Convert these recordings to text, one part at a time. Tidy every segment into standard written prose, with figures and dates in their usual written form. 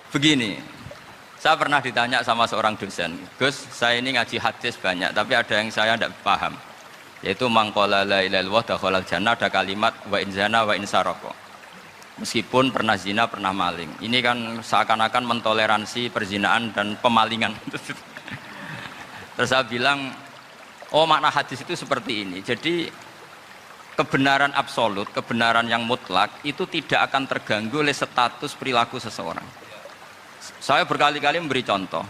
Begini, saya pernah ditanya sama seorang dosen, Gus, saya ini ngaji hadis banyak, tapi ada yang saya tidak paham, yaitu mangkola la ilaha illallah dakhalal jannah, ada kalimat wa in zana wa in saroko. Meskipun pernah zina, pernah maling. Ini kan seakan-akan mentoleransi perzinaan dan pemalingan. Terus saya bilang, oh makna hadis itu seperti ini. Jadi kebenaran absolut, kebenaran yang mutlak itu tidak akan terganggu oleh status perilaku seseorang. Saya berkali-kali memberi contoh.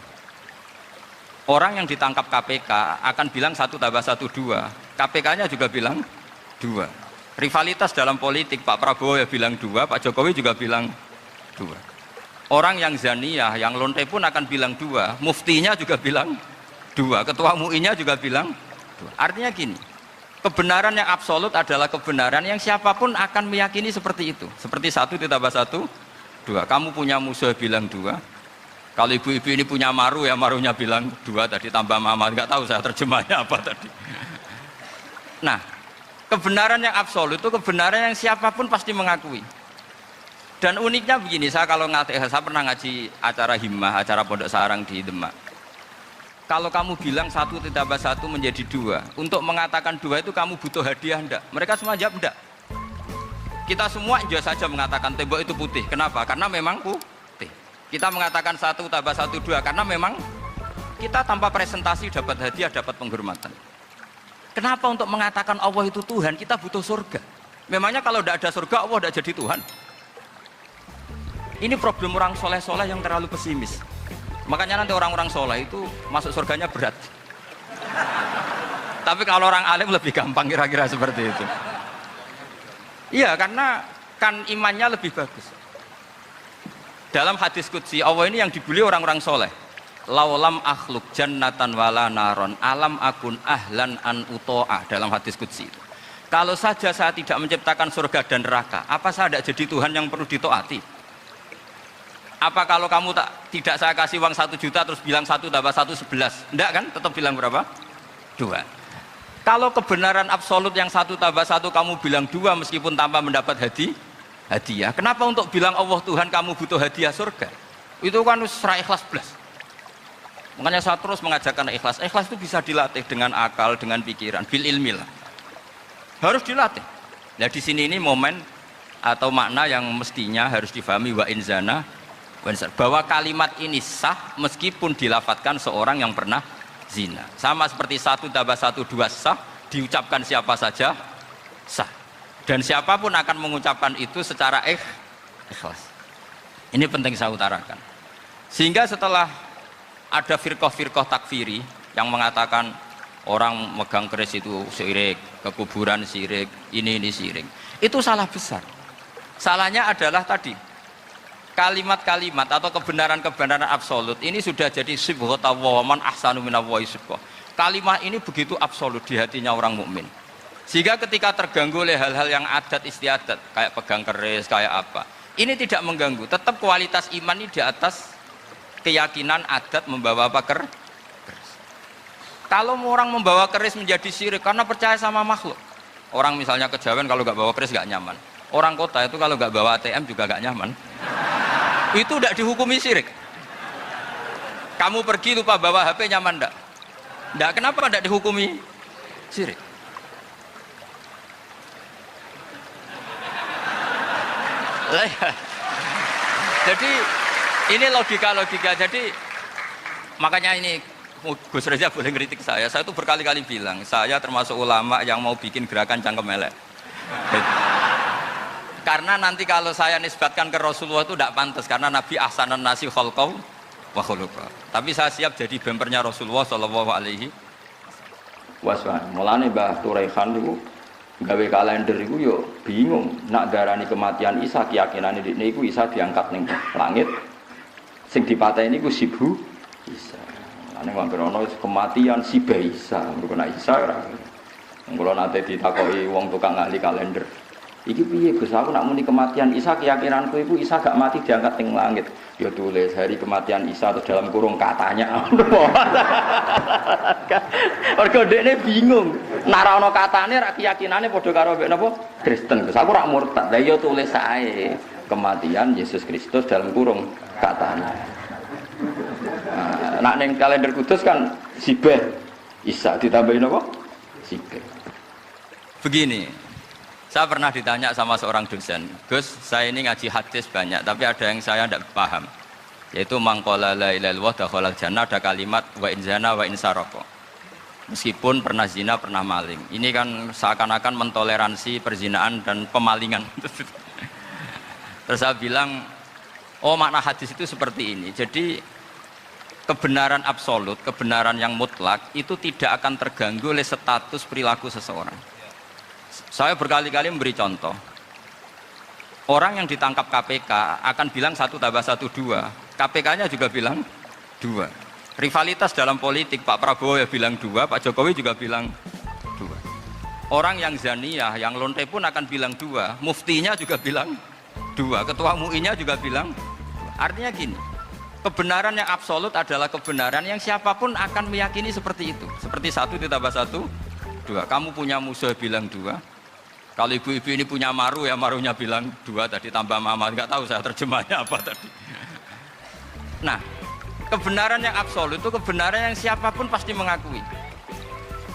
Orang yang ditangkap KPK akan bilang 1 tambah 1 2. KPK-nya juga bilang 2. Rivalitas dalam politik, Pak Prabowo ya bilang 2, Pak Jokowi juga bilang 2. Orang yang zaniyah, yang lonte pun akan bilang 2. Muftinya juga bilang 2. Ketua MUI-nya juga bilang 2. Artinya gini, kebenaran yang absolut adalah kebenaran yang siapapun akan meyakini seperti itu. Seperti 1 ditambah 1 2. Kamu punya musuh bilang 2. Kalau ibu-ibu ini punya maru, ya marunya bilang 2 tadi tambah mama. Nggak tahu saya terjemahnya apa tadi. Nah, kebenaran yang absolut itu kebenaran yang siapapun pasti mengakui. Dan uniknya begini, saya pernah ngaji acara himmah, acara pondok sarang di Demak. Kalau kamu bilang 1 ditambah 1 menjadi 2, untuk mengatakan 2 itu kamu butuh hadiah enggak? Mereka semua jawab enggak. Kita semua juga saja mengatakan tembok itu putih. Kenapa? Karena memang putih. Kita mengatakan 1 tambah 1 2 karena memang kita tanpa presentasi dapat hadiah, dapat penghormatan. Kenapa untuk mengatakan Allah itu Tuhan kita butuh surga? Memangnya kalau tidak ada surga Allah tidak jadi Tuhan? Ini problem orang soleh-soleh yang terlalu pesimis. Makanya nanti orang-orang soleh itu masuk surganya berat. Tapi kalau orang alim lebih gampang kira-kira seperti itu. Iya, karena kan imannya lebih bagus. Dalam hadis qudsi Allah ini yang dibuli orang-orang soleh. Laulam akhluk jannatan wala naron alam akun ahlan an uto'ah, dalam hadis qudsi itu. Kalau saja saya tidak menciptakan surga dan neraka, apa saya tidak jadi Tuhan yang perlu ditaati? Apa kalau kamu tidak saya kasih uang 1 juta terus bilang 1 tambah 1 11? Enggak kan? Tetap bilang berapa? 2. Kalau kebenaran absolut yang 1 tambah 1 kamu bilang 2 meskipun tanpa mendapat hadiah. Kenapa untuk bilang Allah Tuhan kamu butuh hadiah surga? Itu kan serah ikhlas belas. Makanya saya terus mengajarkan ikhlas. Ikhlas itu bisa dilatih dengan akal, dengan pikiran, bil ilmi lah. Harus dilatih. Nah di sini ini momen atau makna yang mestinya harus difahami wa in zana bahwa kalimat ini sah meskipun dilafadzkan seorang yang pernah zina. Sama seperti 1 tambah 1 2 sah, diucapkan siapa saja sah. Dan siapapun akan mengucapkan itu secara ikhlas. Ini penting saya utarakan. Sehingga setelah ada firqah-firqah takfiri yang mengatakan orang megang keris itu syirik, ke kuburan syirik, ini syirik. Itu salah besar. Salahnya adalah tadi kalimat-kalimat atau kebenaran-kebenaran absolut ini sudah jadi sibghatullah man ahsanu minallahi sibghah. Kalimat ini begitu absolut di hatinya orang mukmin. Sehingga ketika terganggu oleh hal-hal yang adat istiadat kayak pegang keris, kayak apa, ini tidak mengganggu. Tetap kualitas iman ini di atas keyakinan adat membawa apa keris. Kalau orang membawa keris menjadi syirik karena percaya sama makhluk. Orang misalnya kejawen kalau nggak bawa keris nggak nyaman. Orang kota itu kalau nggak bawa ATM juga nggak nyaman. Itu tidak dihukumi syirik. Kamu pergi lupa bawa HP nyaman enggak? Enggak, kenapa tidak dihukumi syirik? Jadi ini logika. Jadi makanya ini Gus Reza boleh ngeritik saya tuh berkali-kali bilang saya termasuk ulama yang mau bikin gerakan cangkem elek. Karena nanti kalau saya nisbatkan ke Rasulullah itu tidak pantas karena Nabi ahsanan nasi khalqau wa khuluqa. Tapi saya siap jadi bempernya Rasulullah sallallahu alaihi wasallam. Mulane Mbah Turaihan niku gawe kalender iku yo bingung nak darani kematian Isa keyakinane dekne iku Isa diangkat ning langit sing dipateni iku sibu Isa. Ane wong kematian si Isa, mergo nek Isa ora. Kula nate ditakoki wong tukang ahli kalender. Iki piye Gus, aku nak muni kematian Isa keyakinanku iku Isa gak mati diangkat ning langit. Ya tulis hari kematian Isa atau dalam kurung katanya. Mergo dekne bingung. Nek ora ana katane ra keyakinane padha karo mbek napa Kristen. Gus aku ora murtad. Lah ya tulis sae. kematian Yesus Kristus dalam kurung katanya. Nah, ning kalender kudus kan Sibeh Isa ditambahin apa? Sibeh. Begini, saya pernah ditanya sama seorang dosen, Gus, saya ini ngaji hadis banyak, tapi ada yang saya tidak paham, yaitu mangkola la ilaha illallah dakhalal jannah, ada kalimat wa in zana wa in saroko. Meskipun pernah zina, pernah maling. Ini kan seakan-akan mentoleransi perzinaan dan pemalingan. Terus saya bilang, oh makna hadis itu seperti ini. Jadi kebenaran absolut, kebenaran yang mutlak itu tidak akan terganggu oleh status perilaku seseorang. Saya berkali-kali memberi contoh. Orang yang ditangkap KPK akan bilang 1 tambah 1 2. KPK-nya juga bilang 2. Rivalitas dalam politik, Pak Prabowo ya bilang 2, Pak Jokowi juga bilang 2. Orang yang zaniyah, yang lonte pun akan bilang 2. Muftinya juga bilang 2. Ketua MUI-nya juga bilang 2. Artinya gini, kebenaran yang absolut adalah kebenaran yang siapapun akan meyakini seperti itu. Seperti 1 ditambah 1, 2. Kamu punya musuh bilang 2. Kalau ibu-ibu ini punya maru, ya marunya bilang 2 tadi tambah mama. Nggak tahu saya terjemahnya apa tadi. Nah, kebenaran yang absolut itu kebenaran yang siapapun pasti mengakui.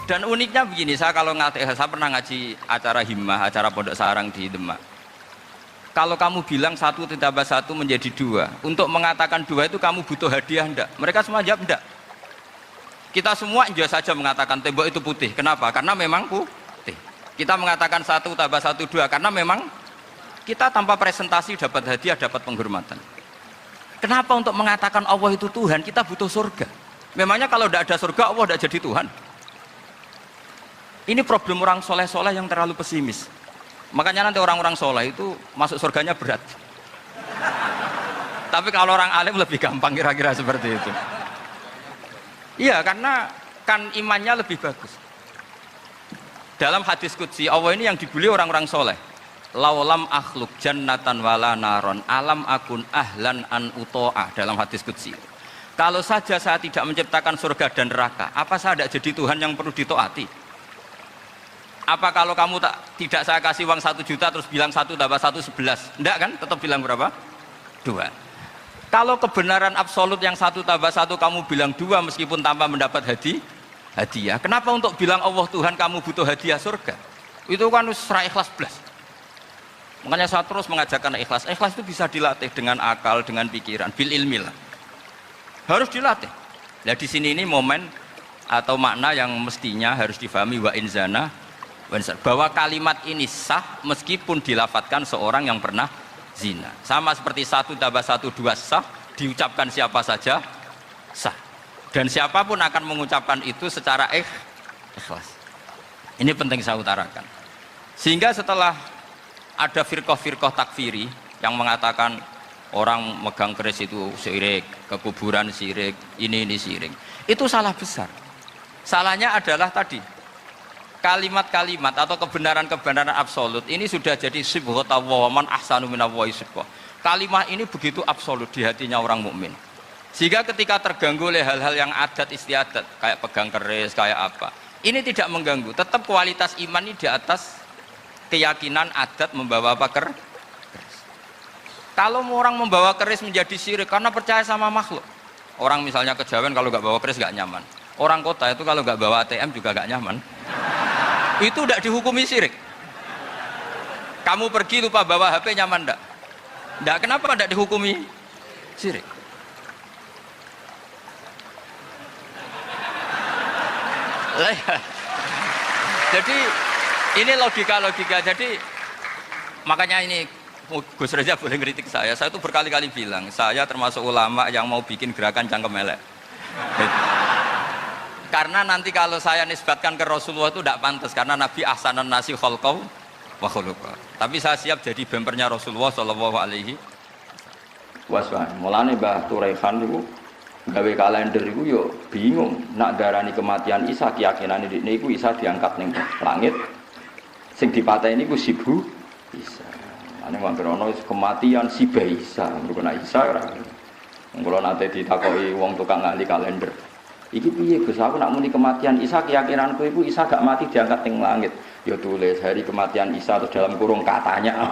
Dan uniknya begini, saya pernah ngaji acara himmah, acara pondok sarang di Demak. Kalau kamu bilang 1 ditambah 1 menjadi 2, untuk mengatakan 2 itu kamu butuh hadiah enggak? Mereka semua jawab enggak. Kita semua juga saja mengatakan tembok itu putih. Kenapa? Karena memang putih. Kita mengatakan 1 tambah 1 2 karena memang kita tanpa presentasi dapat hadiah, dapat penghormatan. Kenapa untuk mengatakan Allah itu Tuhan kita butuh surga? Memangnya kalau tidak ada surga Allah tidak jadi Tuhan? Ini problem orang soleh-soleh yang terlalu pesimis. Makanya nanti orang-orang soleh itu masuk surganya berat. Tapi kalau orang alim lebih gampang kira-kira seperti itu. Iya, karena kan imannya lebih bagus. Dalam hadis qudsi Allah ini yang dibuli orang-orang soleh. Laulam akhluk jannatan wala naron alam akun ahlan an uto'ah, dalam hadis qudsi. Kalau saja saya tidak menciptakan surga dan neraka, apa saya tidak jadi Tuhan yang perlu ditaati? Apa kalau kamu tidak saya kasih uang 1 juta terus bilang 1 tambah 1 11? Enggak kan? Tetap bilang berapa? 2. Kalau kebenaran absolut yang 1 tambah 1 kamu bilang 2 meskipun tanpa mendapat hadiah. Kenapa untuk bilang Allah Tuhan kamu butuh hadiah surga? Itu kan serah ikhlas belas. Makanya saya terus mengajarkan ikhlas. Ikhlas itu bisa dilatih dengan akal, dengan pikiran, bil ilmi lah. Harus dilatih. Nah di sini ini momen atau makna yang mestinya harus difahami wa inzana, bahwa kalimat ini sah meskipun dilafatkan seorang yang pernah zina. Sama seperti 1 tambah 1 2 sah, diucapkan siapa saja sah. Dan siapapun akan mengucapkan itu secara ikhlas. Ini penting saya utarakan. Sehingga setelah ada firqah-firqah takfiri yang mengatakan orang megang keris itu syirik, ke kuburan syirik, ini syirik. Itu salah besar. Salahnya adalah tadi kalimat-kalimat atau kebenaran-kebenaran absolut ini sudah jadi sibghatullah man ahsanu minallahi sibghah. Kalimat ini begitu absolut di hatinya orang mukmin. Sehingga ketika terganggu oleh hal-hal yang adat istiadat kayak pegang keris, kayak apa, ini tidak mengganggu. Tetap kualitas iman ini di atas keyakinan adat membawa apa keris. Kalau orang membawa keris menjadi syirik karena percaya sama makhluk. Orang misalnya kejawen kalau nggak bawa keris nggak nyaman. Orang kota itu kalau nggak bawa ATM juga nggak nyaman. Itu tidak dihukumi syirik. Kamu pergi lupa bawa HP nyaman enggak? Enggak, kenapa tidak dihukumi syirik? Jadi ini logika. Jadi makanya ini Gus Reza boleh ngeritik saya itu berkali-kali bilang saya termasuk ulama yang mau bikin gerakan cangkem elek. Karena nanti kalau saya nisbatkan ke Rasulullah itu tidak pantas, karena Nabi ahsanan nasi khalqau wa khuluqa. Tapi saya siap jadi bempernya Rasulullah sallallahu alaihi wasallam. Mulane Mbah Turaihan niku gawe kalender iku yo bingung nak darani kematian Isa, keyakinane dekne iku Isa diangkat ning langit. Sing dipateni iku sibu Isa. Ane mangkerono kematian si Isa, mergo Isa ora. Kula nate ditakoki wong tukang ahli kalender. Iki piye Gus, aku nak muni kematian Isa, keyakinanku iku Isa gak mati diangkat ning langit. Ya tulis hari kematian Isa atau dalam kurung katanya.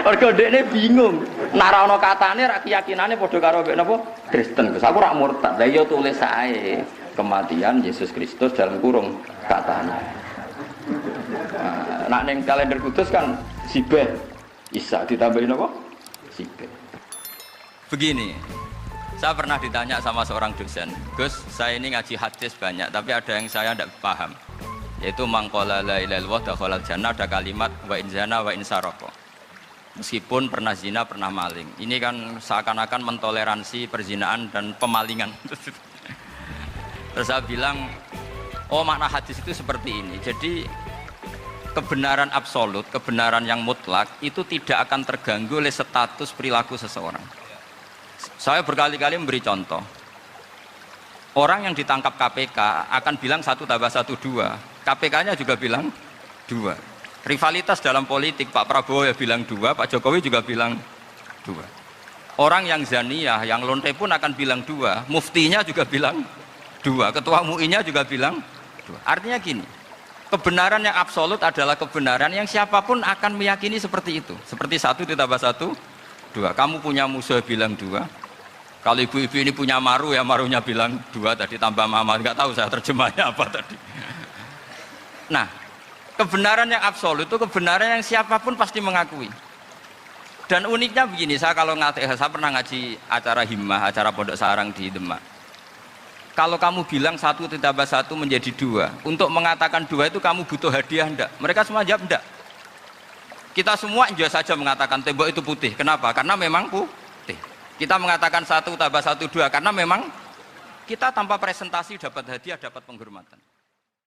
Mergo dekne bingung. Nek ora ana katane ra keyakinane padha karo mek napa Kristen. Gus aku ora murtad. Lah ya tulis ae kematian Yesus Kristus dalam kurung katanya. Nah, nak ning kalender kudus kan Sibeh Isa ditambahin apa? Sibeh. Begini. Saya pernah ditanya sama seorang dosen, Gus, saya ini ngaji hadis banyak, tapi ada yang saya tidak paham, yaitu mangkola la ilaha illallah dakhalal jannah, ada kalimat wa in zana wa in saraka. Meskipun pernah zina, pernah maling. Ini kan seakan-akan mentoleransi perzinaan dan pemalingan. Terus saya bilang, oh makna hadis itu seperti ini. Jadi kebenaran absolut, kebenaran yang mutlak itu tidak akan terganggu oleh status perilaku seseorang. Saya berkali-kali memberi contoh. Orang yang ditangkap KPK akan bilang 1 tambah 1 2. KPK-nya juga bilang 2. Rivalitas dalam politik, Pak Prabowo ya bilang 2, Pak Jokowi juga bilang 2. Orang yang zaniyah, yang lonte pun akan bilang 2. Muftinya juga bilang 2. Ketua MUI-nya juga bilang 2. Artinya gini, kebenaran yang absolut adalah kebenaran yang siapapun akan meyakini seperti itu. Seperti 1 ditambah 1 2. Kamu punya musuh bilang 2. Kalau ibu-ibu ini punya maru, ya marunya bilang 2 tadi tambah mama. Enggak tahu saya terjemahnya apa tadi. Nah, kebenaran yang absolut itu kebenaran yang siapapun pasti mengakui. Dan uniknya begini, saya pernah ngaji acara himmah, acara pondok sarang di Demak. Kalau kamu bilang 1 ditambah 1 menjadi 2, untuk mengatakan 2 itu kamu butuh hadiah enggak? Mereka semua jawab enggak. Kita semua juga saja mengatakan tembok itu putih. Kenapa? Karena memang putih. Kita mengatakan 1 tambah 1 2 karena memang kita tanpa presentasi dapat hadiah, dapat penghormatan.